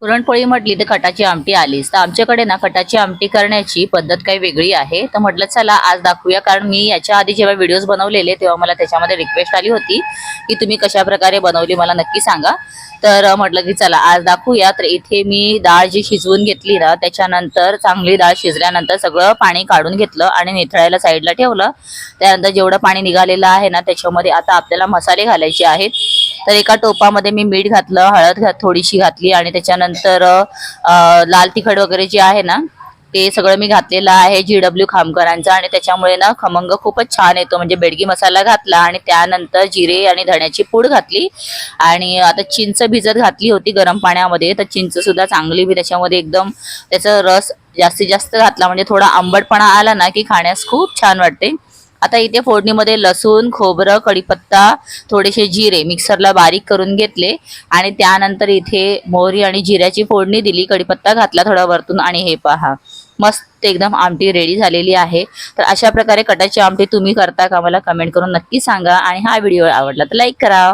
पुरणपोळी म्हटली तर कटाची आमटी आलीच. तर आमच्याकडे ना कटाची आमटी करण्याची पद्धत काही वेगळी आहे. तर म्हटलं चला आज दाखवूया, कारण मी याच्या आधी जेव्हा व्हिडिओज बनवलेले तेव्हा मला त्याच्यामध्ये रिक्वेस्ट आली होती की तुम्ही कशा प्रकारे बनवली मला नक्की सांगा. तर म्हटलं की चला आज दाखवूया. तर इथे मी डाळ जी शिजवून घेतली ना, त्याच्यानंतर चांगली डाळ शिजल्यानंतर सगळं पाणी काढून घेतलं आणि निथळायला साईडला ठेवलं. त्यानंतर जेवढं पाणी निघालेलं आहे ना, त्याच्यामध्ये आता आपल्याला मसाले घालायचे आहेत. तर एका टोपामध्ये मी मीठ घातलं, हळद थोडीशी घातली आणि त्याच्यानंतर लाल तिखट वगैरे जे आहे ना ते सगळं मी घातलेलं आहे GW खामकरांचा, आणि त्याच्यामुळे ना खमंग खूपच छान येतो. म्हणजे बेडगी मसाला घातला आणि त्यानंतर जिरे आणि धण्याची पूड घातली आणि आता चिंच भिजत घातली होती गरम पाण्यामध्ये. तर चिंच सुद्धा चांगली मी त्याच्यामध्ये एकदम त्याचा रस जास्तीत जास्त घातला, म्हणजे थोडा आंबटपणा आला ना की खाण्यास खूप छान वाटते. आता इथे फोडणीमध्ये लसूण, खोबरं, कढीपत्ता, थोडेसे जिरे मिक्सरला बारीक करून घेतले आणि त्यानंतर इथे मोहरी आणि जिऱ्याची फोडणी दिली, कढीपत्ता घातला थोडा वरतून आणि हे पहा मस्त एकदम आमटी रेडी झालेली आहे. तर अशा प्रकारे कटाची आमटी तुम्ही करता का मला कमेंट करून नक्की सांगा आणि हा व्हिडिओ आवडला तर लाईक करा.